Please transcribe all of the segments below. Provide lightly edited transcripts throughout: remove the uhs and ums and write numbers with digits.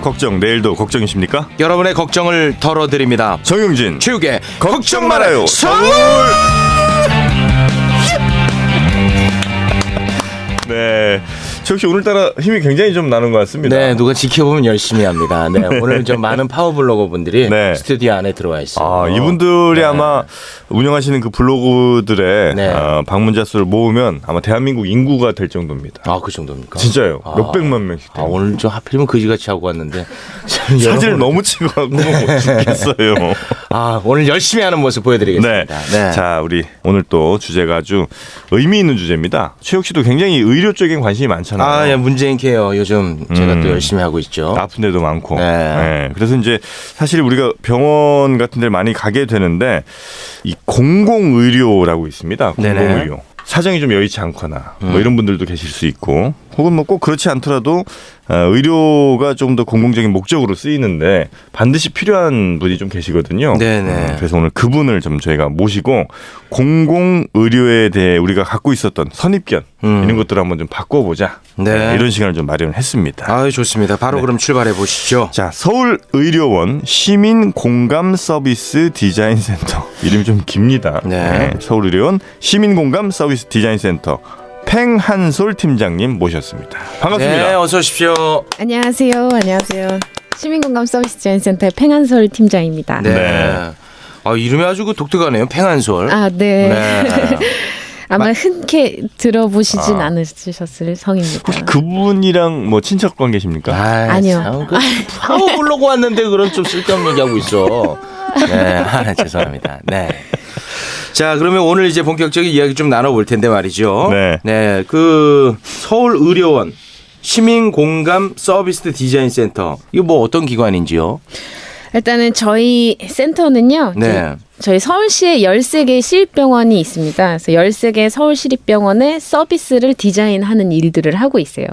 걱정 내일도 걱정이십니까? 여러분의 걱정을 덜어드립니다. 정용진 최욱의 걱정 말아요 서울. 네, 최욱 씨 오늘따라 힘이 굉장히 좀 나는 것 같습니다. 네, 누가 지켜보면 열심히 합니다. 네, 오늘 좀 많은 파워블로거 분들이 네. 스튜디오 안에 들어와 있어요. 아, 이분들이 네. 아마 운영하시는 그 블로그들의 네. 방문자 수를 모으면 아마 대한민국 인구가 될 정도입니다. 아, 그 정도입니까? 진짜요? 몇백만 명씩. 아, 오늘 좀 하필이면 그지같이 하고 왔는데 사진을 너무 찍어갖고 죽겠어요. 아, 오늘 열심히 하는 모습 보여드리겠습니다. 네. 자, 우리 오늘 또 주제가 아주 의미 있는 주제입니다. 최욱 씨도 굉장히 의료 쪽에 관심이 많잖아요. 아, 예, 문재인 케어 요즘 제가 또 열심히 하고 있죠. 아픈 데도 많고. 네. 그래서 이제 사실 우리가 병원 같은 데 많이 가게 되는데 이 공공의료라고 있습니다. 공공의료. 네네. 사정이 좀 여의치 않거나 뭐 이런 분들도 계실 수 있고 혹은 뭐 꼭 그렇지 않더라도 의료가 좀 더 공공적인 목적으로 쓰이는데 반드시 필요한 분이 좀 계시거든요. 네네. 그래서 오늘 그분을 좀 저희가 모시고 공공의료에 대해 우리가 갖고 있었던 선입견 이런 것들을 한번 좀 바꿔보자. 네. 이런 시간을 좀 마련했습니다. 아, 좋습니다. 바로 그럼 출발해 보시죠. 자, 서울의료원 시민공감서비스 디자인센터 이름이 좀 깁니다. 네. 서울의료원 시민공감서비스 디자인센터 팽한솔 팀장님 모셨습니다. 반갑습니다. 네, 어서 오십시오. 안녕하세요. 시민공감 서비스 디자인센터의 팽한솔 팀장입니다. 네. 네. 아, 이름이 아주 그 독특하네요. 팽한솔. 아, 네. 네. 아마 흔쾌 들어보시진 않으셨을 성입니다. 혹시 그분이랑 뭐 친척 관계십니까? 아니요. 참, 그 파워블로그 왔는데 그런 좀 쓸데없는 얘기하고 있어. 네, 죄송합니다. 네. 자, 그러면 오늘 이제 본격적인 이야기 좀 나눠볼 텐데 말이죠. 네. 그 서울의료원 시민공감 서비스 디자인센터 이거 뭐 어떤 기관인지요? 일단은 저희 센터는요. 네. 저희 서울시에 13개 시립병원이 있습니다. 그래서 13개 서울시립병원의 서비스를 디자인하는 일들을 하고 있어요.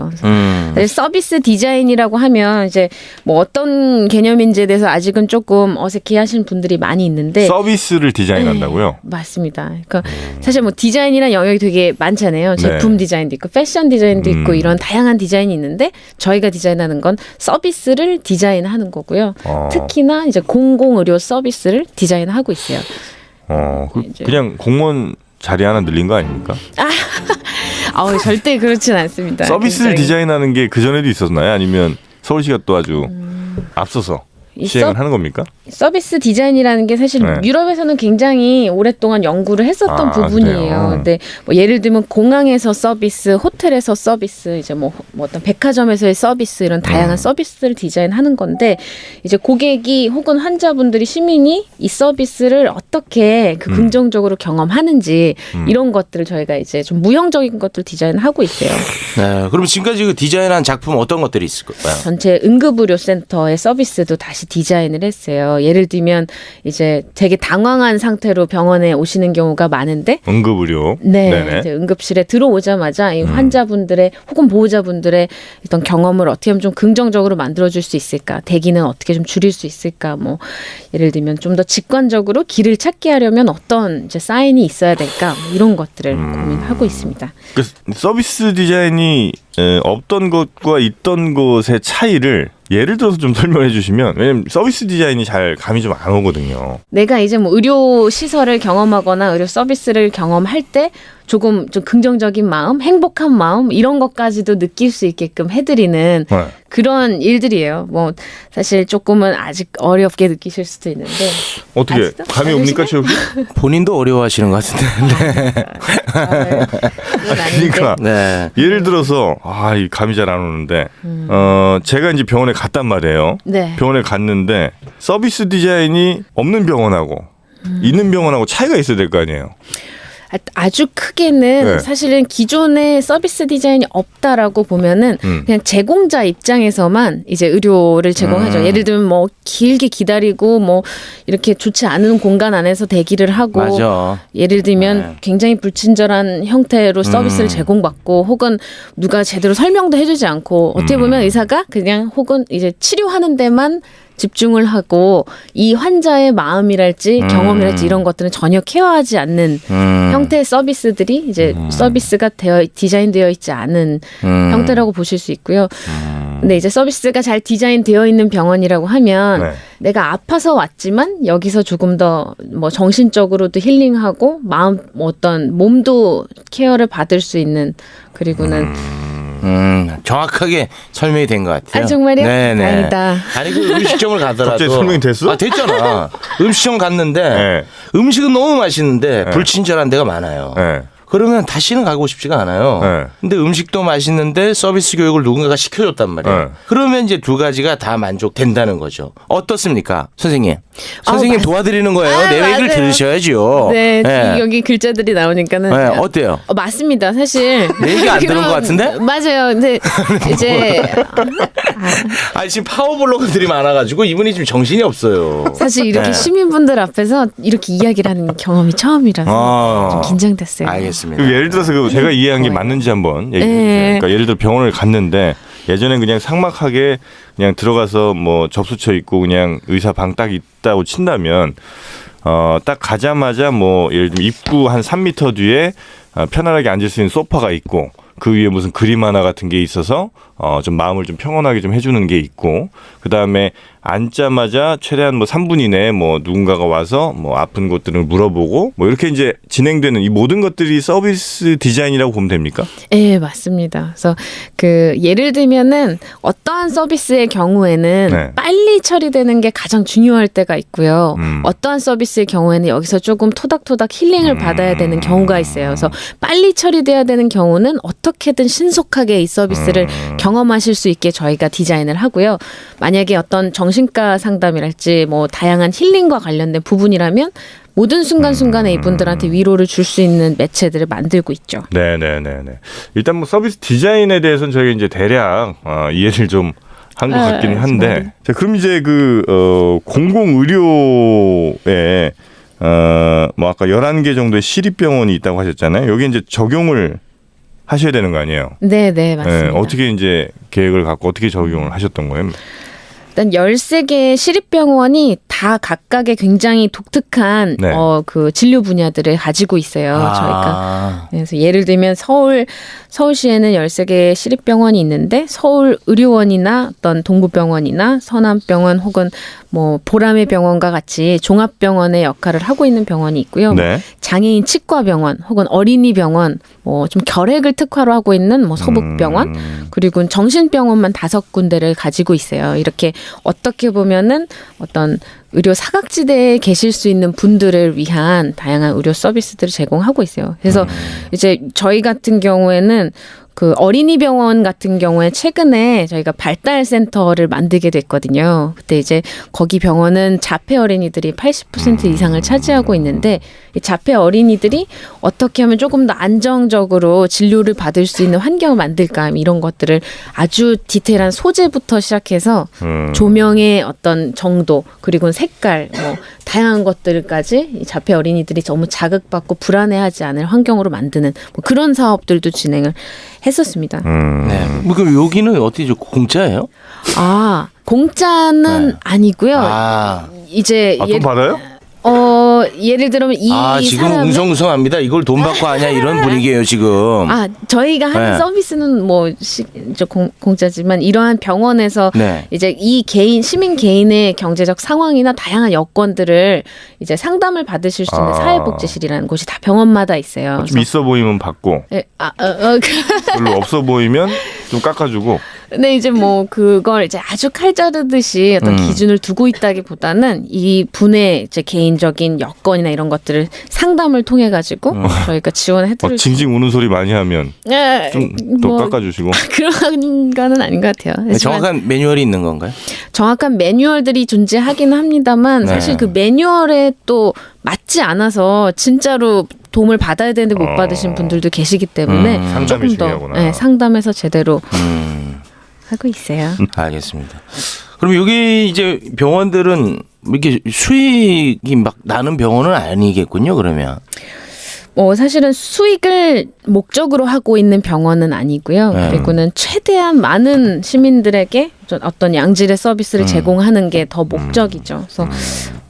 서비스 디자인이라고 하면 이제 뭐 어떤 개념인지에 대해서 아직은 조금 어색해하시는 분들이 많이 있는데 서비스를 디자인한다고요? 네, 맞습니다. 그러니까 사실 뭐 디자인이라는 영역이 되게 많잖아요. 제품 디자인도 있고 패션 디자인도 있고 이런 다양한 디자인이 있는데 저희가 디자인하는 건 서비스를 디자인하는 거고요. 특히나 이제 공공의료 서비스를 디자인하고 있어요. 그냥 공무원 자리 하나 늘린 거 아닙니까? 절대 그렇진 않습니다. 서비스를 굉장히. 디자인하는 게 그전에도 있었나요? 아니면 서울시가 또 아주 앞서서 시행을 하는 겁니까? 서비스 디자인이라는 게 사실 네. 유럽에서는 굉장히 오랫동안 연구를 했었던 부분이에요. 그래요? 근데 뭐 예를 들면 공항에서 서비스, 호텔에서 서비스, 이제 뭐 어떤 백화점에서의 서비스 이런 다양한 서비스를 디자인하는 건데 이제 고객이 혹은 환자분들이 시민이 이 서비스를 어떻게 그 긍정적으로 경험하는지 이런 것들을 저희가 이제 좀 무형적인 것들 디자인하고 있어요. 네. 그럼 지금까지 그 디자인한 작품 어떤 것들이 있을까요? 전체 응급의료센터의 서비스도 다시 디자인을 했어요. 예를 들면 이제 되게 당황한 상태로 병원에 오시는 경우가 많은데 응급의료. 네, 네네. 이제 응급실에 들어오자마자 이 환자분들의 혹은 보호자분들의 어떤 경험을 어떻게 하면 좀 긍정적으로 만들어줄 수 있을까? 대기는 어떻게 좀 줄일 수 있을까? 뭐 예를 들면 좀 더 직관적으로 길을 찾게 하려면 어떤 이제 사인이 있어야 될까? 뭐 이런 것들을 고민하고 있습니다. 그 서비스 디자인이 없던 것과 있던 것의 차이를 예를 들어서 좀 설명해 주시면, 왜냐면 서비스 디자인이 잘 감이 좀 안 오거든요. 내가 이제 뭐 의료 시설을 경험하거나 의료 서비스를 경험할 때 조금 좀 긍정적인 마음, 행복한 마음 이런 것까지도 느낄 수 있게끔 해드리는 네. 그런 일들이에요. 뭐 사실 조금은 아직 어렵게 느끼실 수도 있는데 어떻게 아직도? 감이 옵니까, 최욱이? 본인도 어려워하시는 것 같은데. 그건 아닌데. 그러니까 네. 예를 들어서 이 감이 잘 안 오는데 제가 이제 병원에 갔단 말이에요. 네. 병원에 갔는데 서비스 디자인이 없는 병원하고 있는 병원하고 차이가 있어야 될 거 아니에요. 아주 크게는 네. 사실은 기존의 서비스 디자인이 없다라고 보면은 그냥 제공자 입장에서만 이제 의료를 제공하죠. 예를 들면 뭐 길게 기다리고 뭐 이렇게 좋지 않은 공간 안에서 대기를 하고 맞아. 예를 들면 굉장히 불친절한 형태로 서비스를 제공받고 혹은 누가 제대로 설명도 해주지 않고 어떻게 보면 의사가 그냥 혹은 이제 치료하는 데만 집중을 하고 이 환자의 마음이랄지 경험이랄지 이런 것들은 전혀 케어하지 않는 형태의 서비스들이 이제 서비스가 디자인되어 있지 않은 형태라고 보실 수 있고요. 근데 이제 서비스가 잘 디자인되어 있는 병원이라고 하면 네. 내가 아파서 왔지만 여기서 조금 더 뭐 정신적으로도 힐링하고 마음 어떤 몸도 케어를 받을 수 있는 그리고는 정확하게 설명이 된 것 같아요. 아, 정말요? 네네. 다행이다. 아니 그 음식점을 가더라도 갑자기 설명이 됐어? 아, 됐잖아. 음식점 갔는데 네. 음식은 너무 맛있는데 불친절한 데가 많아요. 네. 그러면 다시는 가고 싶지가 않아요. 네. 근데 음식도 맛있는데 서비스 교육을 누군가가 시켜줬단 말이에요. 네. 그러면 이제 두 가지가 다 만족된다는 거죠. 어떻습니까, 선생님? 선생님 도와드리는 거예요. 내 얘기를 맞아요. 들으셔야죠. 네, 네. 여기 글자들이 나오니까는 네, 어때요? 맞습니다. 사실 내 얘기 안 들은 것 같은데? 맞아요. 근데 이제 아 지금 파워블로거들이 많아가지고 이분이 지금 정신이 없어요. 사실 이렇게 네. 시민분들 앞에서 이렇게 이야기를 하는 경험이 처음이라서 좀 긴장됐어요. 알겠습니다. 그 예를 들어서 그 제가 이해한 게 맞는지 한번 얘기해 주세요. 네. 그러니까 예를 들어 병원을 갔는데 예전엔 그냥 삭막하게 그냥 들어가서 뭐 접수처 있고 그냥 의사 방 딱 있다고 친다면 딱 가자마자 뭐 예를 들면 입구 한 3m 뒤에 편안하게 앉을 수 있는 소파가 있고 그 위에 무슨 그림 하나 같은 게 있어서 좀 마음을 좀 평온하게 좀 해주는 게 있고 그 다음에 앉자마자 최대한 뭐 3분 이내에 뭐 누군가가 와서 뭐 아픈 곳들을 물어보고 뭐 이렇게 이제 진행되는 이 모든 것들이 서비스 디자인이라고 보면 됩니까? 네, 맞습니다. 그래서 그 예를 들면은 어떠한 서비스의 경우에는 네. 빨리 처리되는 게 가장 중요할 때가 있고요. 어떠한 서비스의 경우에는 여기서 조금 토닥토닥 힐링을 받아야 되는 경우가 있어요. 그래서 빨리 처리돼야 되는 경우는 어떻게든 신속하게 이 서비스를 경험하실 수 있게 저희가 디자인을 하고요. 만약에 어떤 정신과 상담이랄지 뭐 다양한 힐링과 관련된 부분이라면 모든 순간순간에 이분들한테 위로를 줄 수 있는 매체들을 만들고 있죠. 네네네네. 일단 뭐 서비스 디자인에 대해서는 저희가 이제 대략 이해를 좀 한 것 같기는 한데. 정말. 자, 그럼 이제 그 공공 의료에 뭐 아까 11개 정도의 시립병원이 있다고 하셨잖아요. 여기 이제 적용을 하셔야 되는 거 아니에요? 네, 맞습니다. 어떻게 이제 계획을 갖고 어떻게 적용을 하셨던 거예요? 일단 13개의 시립병원이 다 각각의 굉장히 독특한 네. 그 진료 분야들을 가지고 있어요. 저희가. 그래서 예를 들면 서울시에는 13개의 시립병원이 있는데 서울의료원이나 어떤 동부병원이나 서남병원 혹은 뭐 보람의 병원과 같이 종합병원의 역할을 하고 있는 병원이 있고요. 네. 장애인 치과병원 혹은 어린이병원 뭐 좀 결핵을 특화로 하고 있는 뭐 서북병원 그리고 정신병원만 5군데를 가지고 있어요. 이렇게 어떻게 보면은 어떤 의료 사각지대에 계실 수 있는 분들을 위한 다양한 의료 서비스들을 제공하고 있어요. 그래서 이제 저희 같은 경우에는 그 어린이병원 같은 경우에 최근에 저희가 발달센터를 만들게 됐거든요. 그때 이제 거기 병원은 자폐 어린이들이 80% 이상을 차지하고 있는데 이 자폐 어린이들이 어떻게 하면 조금 더 안정적으로 진료를 받을 수 있는 환경을 만들까 이런 것들을 아주 디테일한 소재부터 시작해서 조명의 어떤 정도 그리고 색깔 뭐 다양한 것들까지 이 자폐 어린이들이 너무 자극받고 불안해하지 않을 환경으로 만드는 뭐 그런 사업들도 진행을 했었습니다. 네. 뭐 그럼 여기는 어떻게 공짜예요? 아, 공짜는 네. 아니고요. 아, 이제 돈 받아요? 예를 들으면 이 지금 사람은 웅성웅성합니다. 이걸 돈 받고 하냐 이런 분위기예요 지금. 저희가 하는 네. 서비스는 뭐 공짜지만 이러한 병원에서 네. 이제 이 시민 개인의 경제적 상황이나 다양한 여건들을 이제 상담을 받으실 수 있는 사회복지실이라는 곳이 다 병원마다 있어요. 좀 있어 보이면 받고 예, 별로 없어 보이면 좀 깎아주고. 근데 이제 뭐 그걸 이제 아주 칼 자르듯이 어떤 기준을 두고 있다기보다는 이 분의 이제 개인적인 여건이나 이런 것들을 상담을 통해 가지고 저희가 지원해드릴 수 징징 우는 소리 많이 하면 좀 더 깎아주시고. 그런 거는 아닌 것 같아요. 하지만 정확한 매뉴얼이 있는 건가요? 정확한 매뉴얼들이 존재하긴 합니다만 사실 그 매뉴얼에 또 맞지 않아서 진짜로 도움을 받아야 되는데 못 받으신 분들도 계시기 때문에 상담이 조금 더 중요하구나. 상담해서 제대로 하고 있어요. 알겠습니다. 그럼 여기 이제 병원들은 이렇게 수익이 막 나는 병원은 아니겠군요. 그러면. 사실은 수익을 목적으로 하고 있는 병원은 아니고요. 그리고는 최대한 많은 시민들에게 어떤 양질의 서비스를 제공하는 게 더 목적이죠. 그래서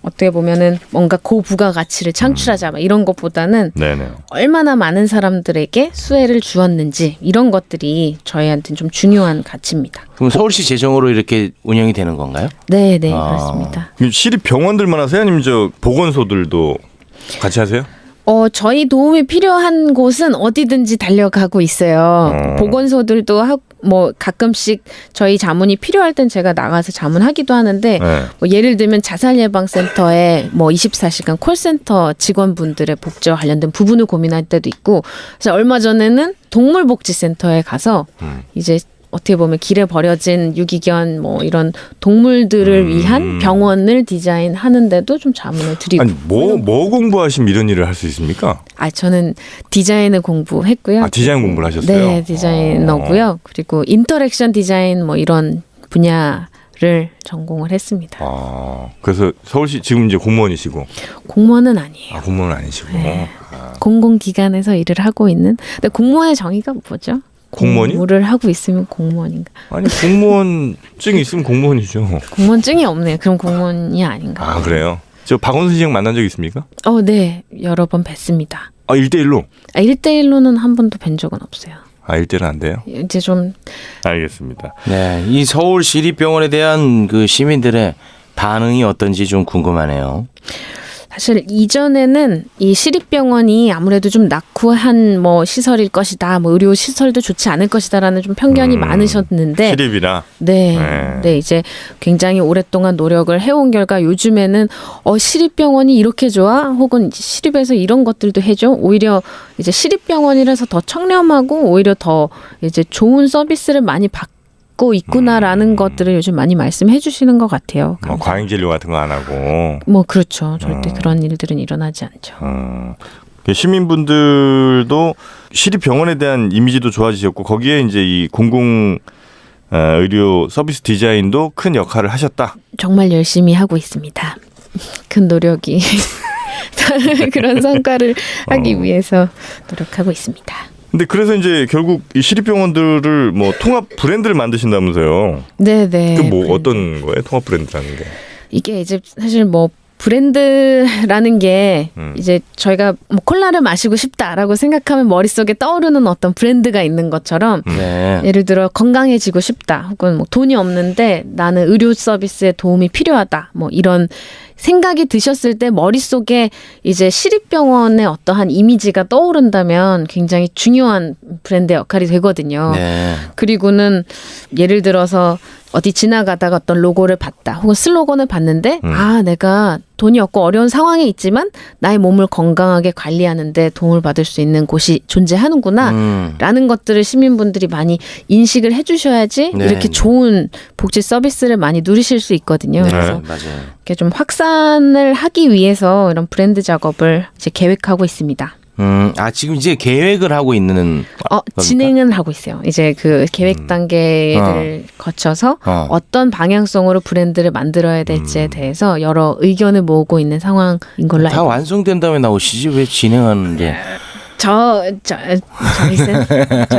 어떻게 보면은 뭔가 고부가 가치를 창출하자 막 이런 것보다는 네네. 얼마나 많은 사람들에게 수혜를 주었는지 이런 것들이 저희한테는 좀 중요한 가치입니다. 그럼 서울시 재정으로 이렇게 운영이 되는 건가요? 네, 네, 아. 그렇습니다. 시립 병원들만 하세요? 아니면 저 보건소들도 같이 하세요? 저희 도움이 필요한 곳은 어디든지 달려가고 있어요. 보건소들도 뭐 가끔씩 저희 자문이 필요할 땐 제가 나가서 자문하기도 하는데 네. 뭐 예를 들면 자살예방센터에 뭐 24시간 콜센터 직원분들의 복지와 관련된 부분을 고민할 때도 있고, 그래서 얼마 전에는 동물복지센터에 가서 이제 어떻게 보면 길에 버려진 유기견 뭐 이런 동물들을 위한 병원을 디자인하는데도 좀 자문을 드리고. 아니 뭐 공부하시면 이런 일을 할 수 있습니까? 저는 디자인을 공부했고요. 아, 디자인 공부를 하셨어요? 네, 디자이너고요. 그리고 인터랙션 디자인 뭐 이런 분야를 전공을 했습니다. 그래서 서울시 지금 이제 공무원이시고. 공무원은 아니에요. 공무원은 아니시고. 네. 공공기관에서 일을 하고 있는. 근데 공무원의 정의가 뭐죠? 공무원이요? 공무를 하고 있으면 공무원인가? 아니 공무원증이 있으면 공무원이죠. 공무원증이 없네요. 그럼 공무원이 아닌가? 아 그래요? 저 박원순 시장 만난 적 있습니까? 네. 여러 번 뵀습니다. 1대1로? 1대1로는 한 번도 뵌 적은 없어요. 1대1은 안 돼요? 이제 좀 알겠습니다. 네, 이 서울 시립병원에 대한 그 시민들의 반응이 어떤지 좀 궁금하네요. 사실 이전에는 이 시립병원이 아무래도 좀 낙후한 뭐 시설일 것이다, 뭐 의료 시설도 좋지 않을 것이다라는 좀 편견이 많으셨는데, 시립이라. 네, 네. 네 이제 굉장히 오랫동안 노력을 해온 결과 요즘에는 시립병원이 이렇게 좋아, 혹은 시립에서 이런 것들도 해줘. 오히려 이제 시립병원이라서 더 청렴하고 오히려 더 이제 좋은 서비스를 많이 받고 있구나라는 것들을 요즘 많이 말씀해 주시는 것 같아요. 뭐 과잉 진료 같은 거 안 하고. 뭐 그렇죠. 절대 그런 일들은 일어나지 않죠. 시민분들도 시립병원에 대한 이미지도 좋아지셨고 거기에 이제 이 공공 의료 서비스 디자인도 큰 역할을 하셨다. 정말 열심히 하고 있습니다. 큰 노력이 그런 성과를 하기 위해서 노력하고 있습니다. 근데 그래서 이제 결국 이 시립병원들을 뭐 통합 브랜드를 만드신다면서요. 네네. 그 뭐 어떤 거예요? 통합 브랜드라는 게. 이게 이제 사실 뭐 브랜드라는 게 이제 저희가 뭐 콜라를 마시고 싶다라고 생각하면 머릿속에 떠오르는 어떤 브랜드가 있는 것처럼 네. 예를 들어 건강해지고 싶다 혹은 뭐 돈이 없는데 나는 의료 서비스에 도움이 필요하다 뭐 이런 생각이 드셨을 때 머릿속에 이제 시립병원의 어떠한 이미지가 떠오른다면 굉장히 중요한 브랜드 역할이 되거든요. 네. 그리고는 예를 들어서 어디 지나가다가 어떤 로고를 봤다 혹은 슬로건을 봤는데 내가 돈이 없고 어려운 상황에 있지만 나의 몸을 건강하게 관리하는데 도움을 받을 수 있는 곳이 존재하는구나 라는 것들을 시민분들이 많이 인식을 해주셔야지 네. 이렇게 좋은 복지 서비스를 많이 누리실 수 있거든요. 네, 그래서 맞아요. 이렇게 좀 확산을 하기 위해서 이런 브랜드 작업을 이제 계획하고 있습니다. 지금 이제 계획을 하고 있는 진행은 하고 있어요. 이제 그 계획 단계를 거쳐서 어떤 방향성으로 브랜드를 만들어야 될지에 대해서 여러 의견을 모으고 있는 상황인 걸로 다 알고 완성된 다음에 나오시지 왜 진행하는데? 저희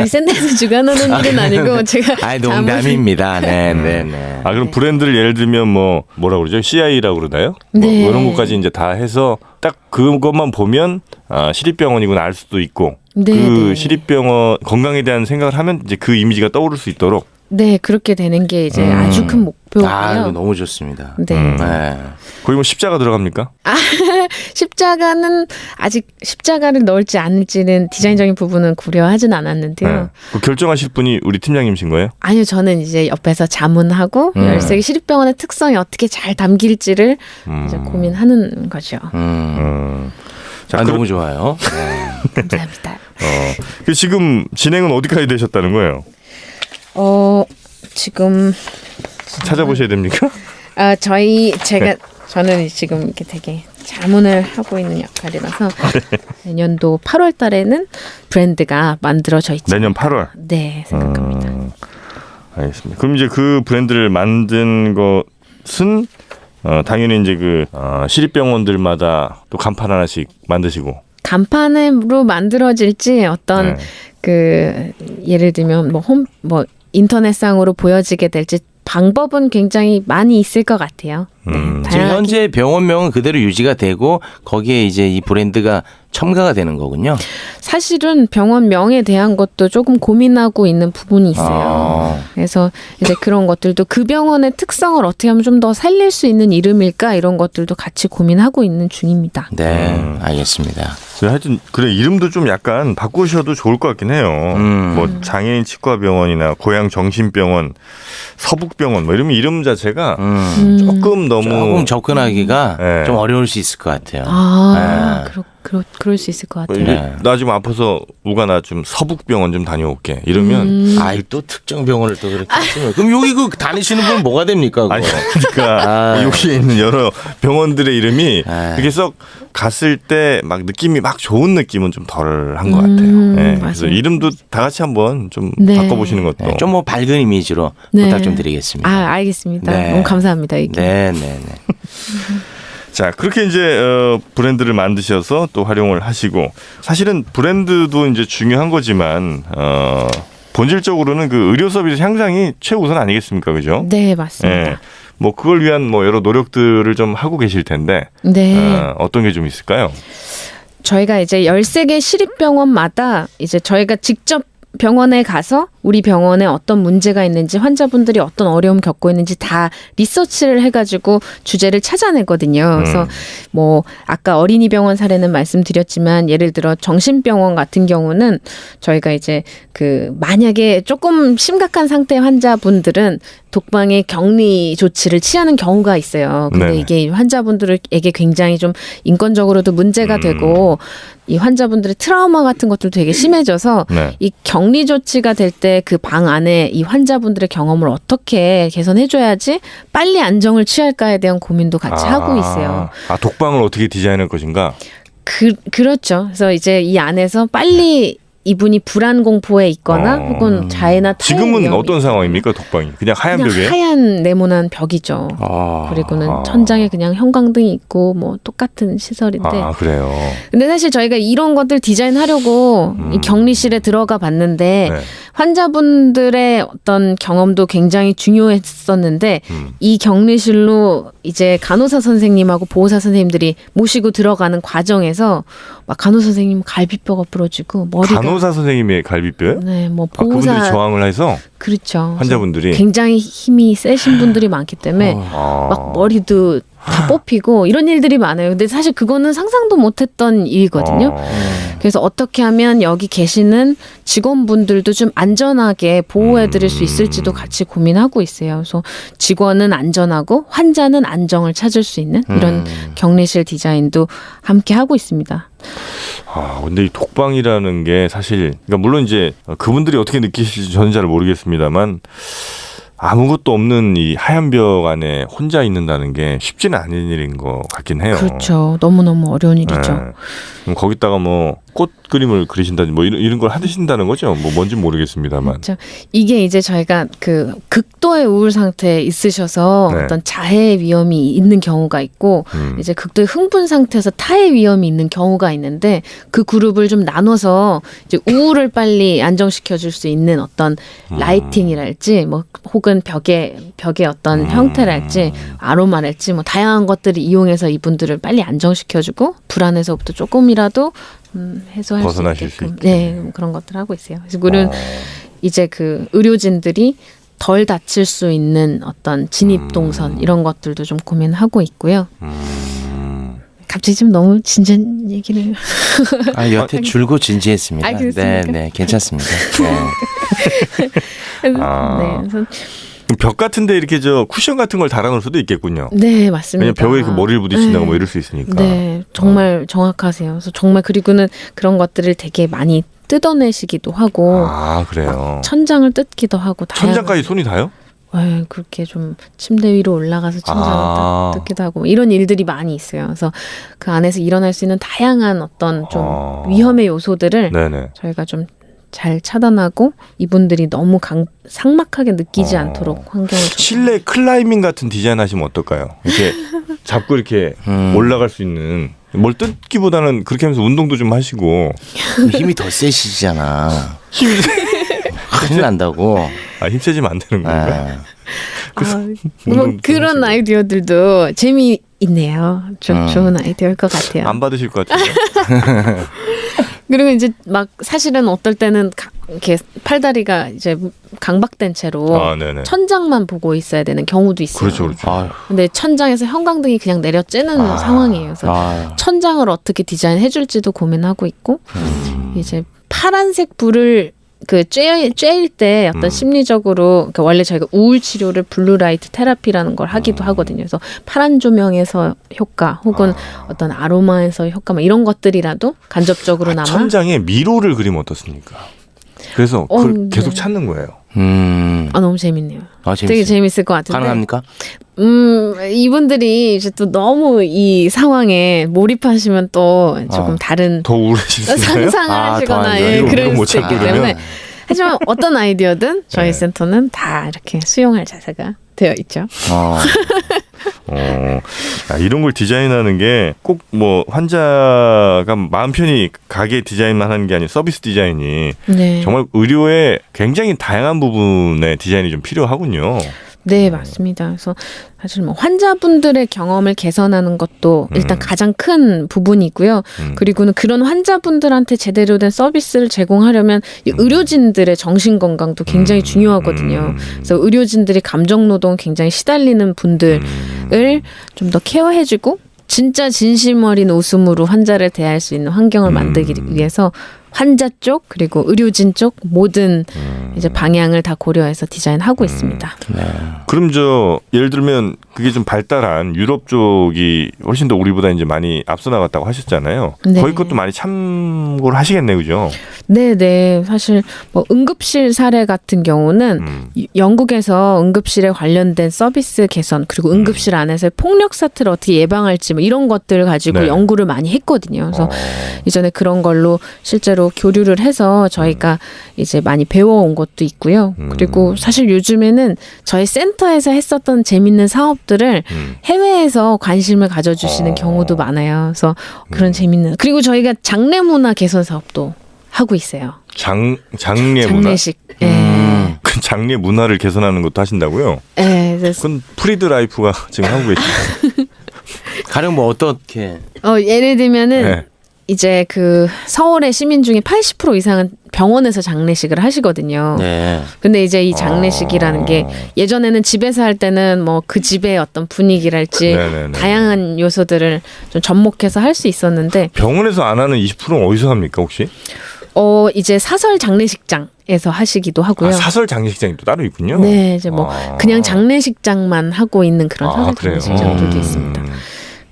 센터에서 주관하는 일은 아니고 제가 농담입니다. 네. 그럼 브랜드를 예를 들면 뭐라 그러죠? CI라고 그러나요? 네. 뭐 이런 것까지 이제 다 해서 딱 그것만 보면 시립병원이구나 알 수도 있고 네, 그 네. 시립병원 건강에 대한 생각을 하면 이제 그 이미지가 떠오를 수 있도록. 네 그렇게 되는 게 이제 아주 큰 목표고요. 너무 좋습니다. 네. 네. 거기 뭐 십자가 들어갑니까? 십자가는 아직 십자가를 넣을지 않을지는 디자인적인 부분은 고려하진 않았는데요. 그 결정하실 분이 우리 팀장님이신 거예요? 아니요, 저는 이제 옆에서 자문하고 13개 시립병원의 특성이 어떻게 잘 담길지를 이제 고민하는 거죠. 자, 너무 좋아요. 감사합니다. 지금 진행은 어디까지 되셨다는 거예요? 지금 찾아보셔야 됩니까? 저는 지금 이렇게 되게 자문을 하고 있는 역할이라서 내년도 8월 달에는 브랜드가 만들어져 있죠. 내년 8월. 네, 생각합니다. 알겠습니다. 그럼 이제 그 브랜드를 만든 것은 당연히 이제 그 시립병원들마다 또 간판 하나씩 만드시고. 간판으로 만들어질지 어떤 그 예를 들면 인터넷상으로 보여지게 될지 방법은 굉장히 많이 있을 것 같아요. 네, 지금 다양하게. 현재 병원명은 그대로 유지가 되고 거기에 이제 이 브랜드가 첨가가 되는 거군요. 사실은 병원명에 대한 것도 조금 고민하고 있는 부분이 있어요. 아. 그래서 이제 그런 것들도 그 병원의 특성을 어떻게 하면 좀 더 살릴 수 있는 이름일까 이런 것들도 같이 고민하고 있는 중입니다. 네, 알겠습니다. 하여튼 그래 이름도 좀 약간 바꾸셔도 좋을 것 같긴 해요. 뭐 장애인 치과병원이나 고양 정신병원, 서북병원 뭐 이러면 이름 자체가 조금 너무 조금 접근하기가 네. 좀 어려울 수 있을 것 같아요. 아, 그럴 수 있을 것 같아요. 이제 나 지금 아파서 우가 나 좀 서북병원 좀 다녀올게 이러면 아이 또 특정 병원을 또 그렇게 하시면 그럼 여기 그 다니시는 분은 뭐가 됩니까? 그거? 아니 그러니까 아. 여기에 있는 여러 병원들의 이름이 아. 그게 썩 갔을 때 막 느낌이 막 좋은 느낌은 좀 덜한 것 같아요. 네, 그래서 맞아요. 이름도 다 같이 한번 좀 네. 바꿔보시는 것도 네, 좀 뭐 밝은 이미지로 네. 부탁 좀 드리겠습니다. 아, 알겠습니다. 네. 너무 감사합니다. 이게. 네, 네, 네. 자 그렇게 이제 브랜드를 만드셔서 또 활용을 하시고 사실은 브랜드도 이제 중요한 거지만 본질적으로는 그 의료 서비스 향상이 최우선 아니겠습니까, 그죠? 네, 맞습니다. 예. 뭐 그걸 위한 뭐 여러 노력들을 좀 하고 계실 텐데 네. 어떤 게 좀 있을까요? 저희가 이제 13개 시립병원마다 이제 저희가 직접 병원에 가서 우리 병원에 어떤 문제가 있는지 환자분들이 어떤 어려움 겪고 있는지 다 리서치를 해가지고 주제를 찾아내거든요. 그래서 뭐 아까 어린이병원 사례는 말씀드렸지만 예를 들어 정신병원 같은 경우는 저희가 이제 그 만약에 조금 심각한 상태의 환자분들은 독방에 격리 조치를 취하는 경우가 있어요. 근데 네. 이게 환자분들에게 굉장히 좀 인권적으로도 문제가 되고 이 환자분들의 트라우마 같은 것도 되게 심해져서 네. 이 격리 조치가 될 때 그 방 안에 이 환자분들의 경험을 어떻게 개선해줘야지 빨리 안정을 취할까에 대한 고민도 같이 하고 있어요. 아 독방을 어떻게 디자인할 것인가? 그렇죠. 그래서 이제 이 안에서 빨리 이분이 불안 공포에 있거나 혹은 자해나 타해 지금은 위험이 어떤 상황입니까 독방이? 그냥 하얀 그냥 벽에? 하얀 네모난 벽이죠. 그리고는 천장에 그냥 형광등이 있고 뭐 똑같은 시설인데 아 그래요. 근데 사실 저희가 이런 것들 디자인하려고 이 격리실에 들어가 봤는데 네. 환자분들의 어떤 경험도 굉장히 중요했었는데 이 격리실로 이제 간호사 선생님하고 보호사 선생님들이 모시고 들어가는 과정에서 막 간호사 선생님 갈비뼈가 부러지고 머리가 간호사 선생님의 갈비뼈요? 네, 뭐 아, 그분들이 보호사 저항을 해서 그렇죠. 환자분들이 굉장히 힘이 세신 분들이 많기 때문에 막 머리도 다 뽑히고 이런 일들이 많아요. 근데 사실 그거는 상상도 못했던 일이거든요. 그래서 어떻게 하면 여기 계시는 직원분들도 좀 안전하게 보호해드릴 수 있을지도 같이 고민하고 있어요. 그래서 직원은 안전하고 환자는 안정을 찾을 수 있는 이런 격리실 디자인도 함께 하고 있습니다. 아, 근데 이 독방이라는 게 사실, 그러니까 물론 이제 그분들이 어떻게 느끼실지 저는 잘 모르겠습니다만 아무것도 없는 이 하얀 벽 안에 혼자 있는다는 게 쉽지는 않은 일인 것 같긴 해요. 그렇죠. 너무너무 어려운 일이죠. 네. 그럼 거기다가 뭐 꽃 그림을 그리신다든지 뭐 이런 걸 하신다는 거죠. 뭐 뭔지 모르겠습니다만. 그렇죠. 이게 이제 저희가 그 극도의 우울 상태에 있으셔서 네. 어떤 자해 위험이 있는 경우가 있고 이제 극도의 흥분 상태에서 타해 위험이 있는 경우가 있는데 그 그룹을 좀 나눠서 이제 우울을 빨리 안정시켜 줄 수 있는 어떤 라이팅이랄지 뭐 혹은 벽의 어떤 형태랄지 아로마랄지 뭐 다양한 것들을 이용해서 이분들을 빨리 안정시켜 주고 불안에서부터 조금이라도 해소할 수 벗어나실 수 있게끔 있게. 네, 그런 것들을 하고 있어요. 그래서 우리는 이제 그 의료진들이 덜 다칠 수 있는 어떤 진입 동선 이런 것들도 좀 고민하고 있고요. 갑자기 좀 너무 진지한 얘기를. 아, 여태 줄고 진지했습니다. 아, 네, 그렇습니까? 네, 괜찮습니다. 네. 네, 그래서 벽 같은데 이렇게 저 쿠션 같은 걸 달아놓을 수도 있겠군요. 네, 맞습니다. 왜냐면 벽에 그 머리를 부딪힌다고 네. 뭐 이럴 수 있으니까. 네, 정말 정확하세요. 그래서 정말 그리고는 그런 것들을 되게 많이 뜯어내시기도 하고 아 그래요. 천장을 뜯기도 하고 천장까지 손이 닿아요? 네, 그렇게 좀 침대 위로 올라가서 천장을 뜯기도 하고 뭐 이런 일들이 많이 있어요. 그래서 그 안에서 일어날 수 있는 다양한 어떤 좀 위험의 요소들을 네네. 저희가 좀 잘 차단하고 이분들이 너무 삭막하게 느끼지 않도록 환경을 좀 실내 클라이밍 같은 디자인 하시면 어떨까요? 이렇게 잡고 이렇게 올라갈 수 있는 뭘 뜯기보다는 그렇게 하면서 운동도 좀 하시고 힘이 더 세시잖아. 큰일 난다고. 아, 힘세지면 안 되는 건가요? 뭐 그런 아이디어들도 재미있네요. 좀 좋은 아이디어일 것 같아요. 안 받으실 것 같은데. 그리고 이제 막 사실은 어떨 때는 이렇게 팔다리가 이제 강박된 채로 아, 네네. 천장만 보고 있어야 되는 경우도 있어요. 그렇죠, 그렇죠. 아유. 근데 천장에서 형광등이 그냥 내려쬐는 상황이에요. 그래서 아유. 천장을 어떻게 디자인해 줄지도 고민하고 있고 이제 파란색 불을 그 쬐일 때 어떤 심리적으로 그러니까 원래 저희가 우울 치료를 블루라이트 테라피라는 걸 하기도 하거든요. 그래서 파란 조명에서 효과 혹은 어떤 아로마에서 효과 막 이런 것들이라도 간접적으로나마 천장에 미로를 그리면 어떻습니까? 그래서 그걸 계속 네. 찾는 거예요. 너무 재밌네요. 아, 되게 재밌을 것 같은데. 가능합니까? 이분들이 이제 또 너무 이 상황에 몰입하시면 또 조금 다른 더 우울해질 수 있어요? 상상을 아, 더 하시거나 안 예, 좋아요. 그럴 이거 못 수도 있기 찾게 때문에 되면. 하지만 어떤 아이디어든 저희 네. 센터는 다 이렇게 수용할 자세가 되어 있죠. 이런 걸 디자인하는 게 꼭 뭐 환자가 마음 편히 가게 디자인만 하는 게 아니라 서비스 디자인이 네. 정말 의료의 굉장히 다양한 부분의 디자인이 좀 필요하군요. 네, 맞습니다. 그래서 사실 뭐 환자분들의 경험을 개선하는 것도 일단 가장 큰 부분이고요. 그리고는 그런 환자분들한테 제대로 된 서비스를 제공하려면 이 의료진들의 정신 건강도 굉장히 중요하거든요. 그래서 의료진들이 감정 노동 굉장히 시달리는 분들을 좀 더 케어해주고 진짜 진심 어린 웃음으로 환자를 대할 수 있는 환경을 만들기 위해서 환자 쪽 그리고 의료진 쪽 모든 이제 방향을 다 고려해서 디자인하고 있습니다. 그럼 예를 들면 그게 좀 발달한 유럽 쪽이 훨씬 더 우리보다 이제 많이 앞서 나갔다고 하셨잖아요. 네. 거기 것도 많이 참고를 하시겠네요, 그죠? 네. 사실 뭐 응급실 사례 같은 경우는 영국에서 응급실에 관련된 서비스 개선 그리고 응급실 안에서의 폭력 사태를 어떻게 예방할지 뭐 이런 것들을 가지고 네. 연구를 많이 했거든요. 그래서 이전에 그런 걸로 실제로 교류를 해서 저희가 이제 많이 배워온 것도 있고요. 그리고 사실 요즘에는 저희 센터에서 했었던 재밌는 사업들을 해외에서 관심을 가져주시는 경우도 많아요. 그래서 그런 재밌는 그리고 저희가 장례 문화 개선 사업도 하고 있어요. 장례 문화? 장례식. 예. 그 장례 문화를 개선하는 것도 하신다고요? 예. 그래서 그건 프리드 라이프가 지금 하고 계시죠. 가령 뭐 어떻게? 예를 들면은 네. 이제 그 서울의 시민 중에 80% 이상은 병원에서 장례식을 하시거든요. 네. 근데 이제 이 장례식이라는 게 예전에는 집에서 할 때는 뭐 그 집의 어떤 분위기랄지 네네네. 다양한 요소들을 좀 접목해서 할 수 있었는데 병원에서 안 하는 20%는 어디서 합니까, 혹시? 이제 사설 장례식장에서 하시기도 하고요. 아, 사설 장례식장이 또 따로 있군요. 네, 이제 뭐 그냥 장례식장만 하고 있는 그런 사설 그래요? 장례식장들도 있습니다.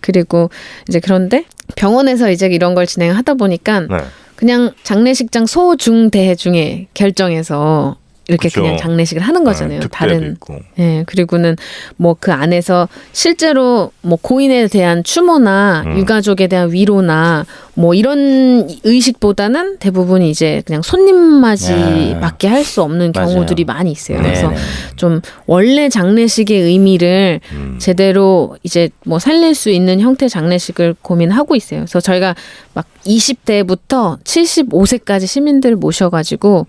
그리고 이제 그런데 병원에서 이제 이런 걸 진행하다 보니까 네. 그냥 장례식장 소, 중, 대 중에 결정해서 이렇게 그쵸. 그냥 장례식을 하는 거잖아요. 특대도 다른 있고. 예, 그리고는 뭐 그 안에서 실제로 뭐 고인에 대한 추모나 유가족에 대한 위로나 뭐 이런 의식보다는 대부분 이제 그냥 손님 맞이밖에 할 수 없는 맞아요. 경우들이 많이 있어요. 네네. 그래서 좀 원래 장례식의 의미를 제대로 이제 뭐 살릴 수 있는 형태 장례식을 고민하고 있어요. 그래서 저희가 막 20대부터 75세까지 시민들을 모셔가지고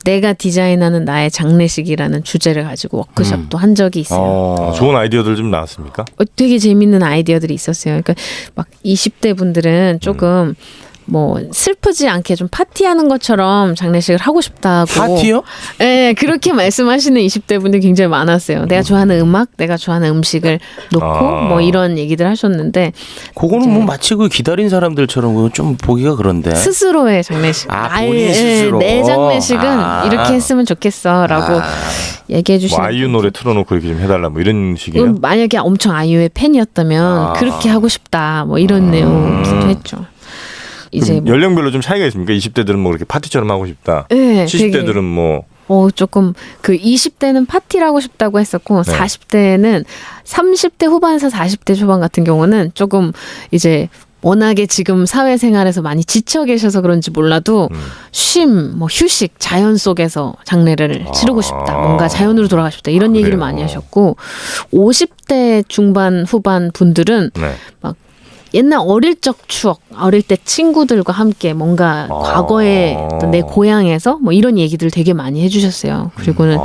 내가 디자인하는 나의 장례식이라는 주제를 가지고 워크숍도 한 적이 있어요. 좋은 아이디어들 좀 나왔습니까? 되게 재밌는 아이디어들이 있었어요. 그러니까 막 20대 분들은 조금 뭐 슬프지 않게 좀 파티하는 것처럼 장례식을 하고 싶다고. 파티요? 네, 그렇게 말씀하시는 20대 분들이 굉장히 많았어요. 내가 좋아하는 음악, 내가 좋아하는 음식을 놓고 뭐 이런 얘기들 하셨는데 그거는 뭐 마치 그 기다린 사람들처럼 그거 좀 보기가 그런데. 스스로의 장례식. 본인 스스로. 내 장례식은 이렇게 했으면 좋겠어라고 얘기해 뭐 주시는. 아이유 노래 틀어놓고 이렇게 좀 해달라 뭐 이런 식이요? 만약에 엄청 아이유의 팬이었다면 그렇게 하고 싶다 뭐 이런 내용도 했죠. 이제 뭐 연령별로 좀 차이가 있습니까? 20대들은 뭐 그렇게 파티처럼 하고 싶다. 네, 70대들은 뭐 조금 그 20대는 파티를 하고 싶다고 했었고 40대는 30대 후반에서 40대 초반 같은 경우는 조금 이제 워낙에 지금 사회생활에서 많이 지쳐 계셔서 그런지 몰라도 뭐 휴식, 자연 속에서 장례를 치르고 싶다. 뭔가 자연으로 돌아가고 싶다. 이런 얘기를 많이 하셨고 50대 중반 후반 분들은 네. 막 옛날 어릴 적 추억, 어릴 때 친구들과 함께 뭔가 과거에 어떤 내 고향에서 뭐 이런 얘기들 되게 많이 해주셨어요. 그리고는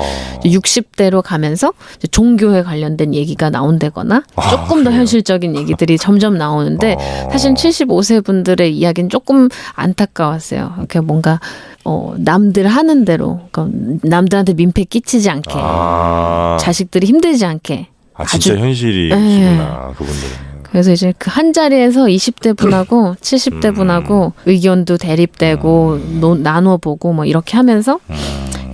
이제 60대로 가면서 이제 종교에 관련된 얘기가 나온다거나 조금 더 현실적인 얘기들이 점점 나오는데 사실 75세 분들의 이야기는 조금 안타까웠어요. 이렇게 뭔가 남들 하는 대로, 그러니까 남들한테 민폐 끼치지 않게, 자식들이 힘들지 않게. 진짜 아주- 현실이시구나 그분들은. 그래서 이제 그 한 자리에서 20대 분하고 70대 분하고 의견도 대립되고 나눠보고 뭐 이렇게 하면서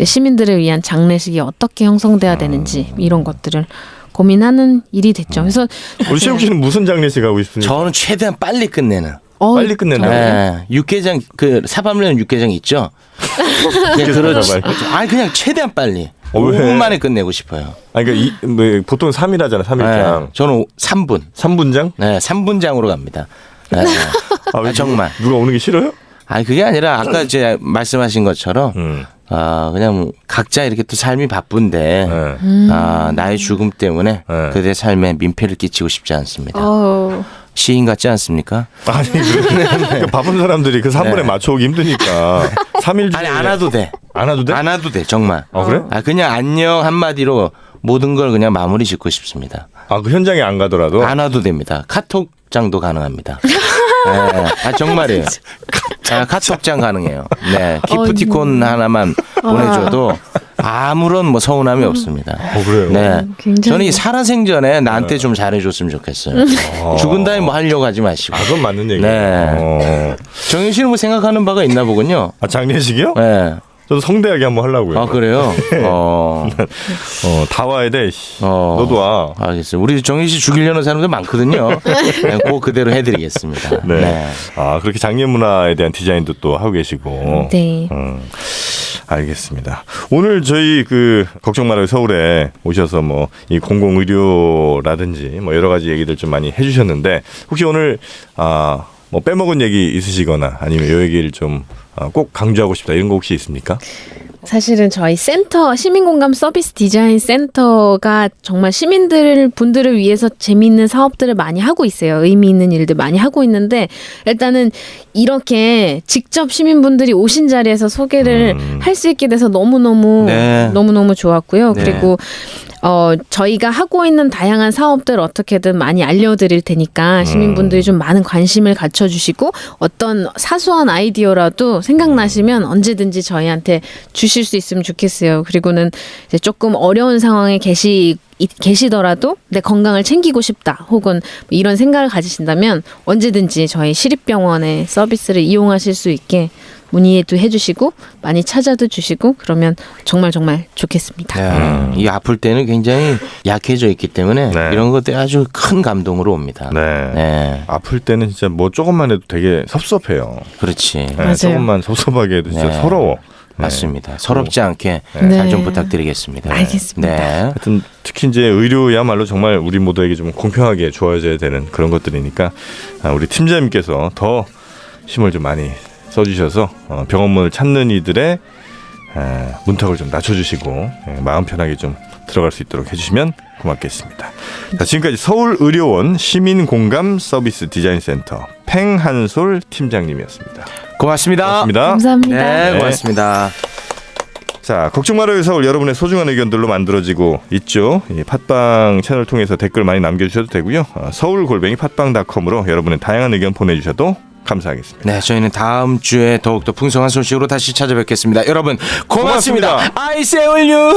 시민들을 위한 장례식이 어떻게 형성돼야 되는지 이런 것들을 고민하는 일이 됐죠. 그래서 우리 최욱 씨는 무슨 장례식 하고 싶습니까? 저는 최대한 빨리 끝내는. 빨리 끝낸다고요? 네, 육개장 그 사밤려는 육개장 있죠. 네, 그렇죠. 아니 그냥 최대한 빨리. 왜? 5분 만에 끝내고 싶어요. 아니 그러니까 뭐 보통 3일 하잖아. 3일장. 네, 저는 3분. 3분장? 네, 3분장으로 갑니다. 네. 왜 정말. 누가 오는 게 싫어요? 아니 그게 아니라 아까 이제 말씀하신 것처럼 그냥 각자 이렇게 또 삶이 바쁜데 나의 죽음 때문에 네. 그들의 삶에 민폐를 끼치고 싶지 않습니다. 어, 시인 같지 않습니까? 아니 그 바쁜 사람들이 그 3분에 맞춰오기 힘드니까 3일 중에 아니 안 와도 돼. 안 와도 돼? 안 와도 돼 정말. 그래? 그냥 안녕 한마디로 모든 걸 그냥 마무리 짓고 싶습니다. 그 현장에 안 가더라도 안 와도 됩니다. 카톡장도 가능합니다. 네. 정말이에요. 카톡장 가능해요. 네, 기프티콘 하나만 보내줘도 아무런 뭐 서운함이 없습니다. 그래요? 네, 굉장히- 저는 이 살아생전에 나한테 좀 잘해줬으면 좋겠어요. 죽은 다음에 뭐 하려고 하지 마시고. 그건 맞는 얘기예요. 네. 정현 씨는 뭐 생각하는 바가 있나 보군요. 장례식이요? 네. 저도 성대하게 한번 하려고요. 아 그래요? 다 와야 돼. 씨. 어. 너도 와. 알겠어요. 우리 정현 씨 죽이려는 사람들 많거든요. 네, 그 그대로 해드리겠습니다. 네. 네. 그렇게 장례 문화에 대한 디자인도 또 하고 계시고. 네. 알겠습니다. 오늘 저희 그 걱정 말아요 서울에 오셔서 뭐 이 공공의료라든지 뭐 여러 가지 얘기들 좀 많이 해주셨는데 혹시 오늘 뭐 빼먹은 얘기 있으시거나 아니면 이 얘기를 좀 꼭 강조하고 싶다 이런 거 혹시 있습니까? 사실은 저희 센터 시민공감 서비스 디자인 센터가 정말 분들을 위해서 재미있는 사업들을 많이 하고 있어요. 의미 있는 일들 많이 하고 있는데 일단은 이렇게 직접 시민분들이 오신 자리에서 소개를 할 수 있게 돼서 너무너무 네. 너무너무 좋았고요. 네. 그리고 저희가 하고 있는 다양한 사업들 어떻게든 많이 알려드릴 테니까 시민분들이 좀 많은 관심을 갖춰주시고 어떤 사소한 아이디어라도 생각나시면 언제든지 저희한테 주실 수 있으면 좋겠어요. 그리고는 이제 조금 어려운 상황에 계시더라도 내 건강을 챙기고 싶다 혹은 이런 생각을 가지신다면 언제든지 저희 시립병원의 서비스를 이용하실 수 있게 문의도 해주시고 많이 찾아도 주시고 그러면 정말 정말 좋겠습니다. 네. 이 아플 때는 굉장히 약해져 있기 때문에 네. 이런 것들이 아주 큰 감동으로 옵니다. 네. 네. 아플 때는 진짜 뭐 조금만 해도 되게 섭섭해요. 그렇지. 네, 맞아요. 조금만 섭섭하게 해도 진짜 네. 서러워. 맞습니다. 서럽지 않게 네. 잘 좀 부탁드리겠습니다. 알겠습니다. 네. 하여튼 특히 이제 의료야말로 정말 우리 모두에게 좀 공평하게 주어져야 되는 그런 것들이니까 우리 팀장님께서 더 힘을 좀 많이 써주셔서 병원문을 찾는 이들의 문턱을 좀 낮춰주시고 마음 편하게 좀 들어갈 수 있도록 해주시면 고맙겠습니다. 자, 지금까지 서울의료원 시민공감 서비스 디자인센터 팽한솔 팀장님이었습니다. 고맙습니다. 고맙습니다. 감사합니다. 네, 고맙습니다. 자, 걱정 말아요 서울 여러분의 소중한 의견들로 만들어지고 있죠. 이 팟빵 채널 통해서 댓글 많이 남겨주셔도 되고요. 서울@팟빵.com으로 여러분의 다양한 의견 보내주셔도 감사하겠습니다. 네, 저희는 다음 주에 더욱더 풍성한 소식으로 다시 찾아뵙겠습니다. 여러분 고맙습니다. 고맙습니다. I say all you.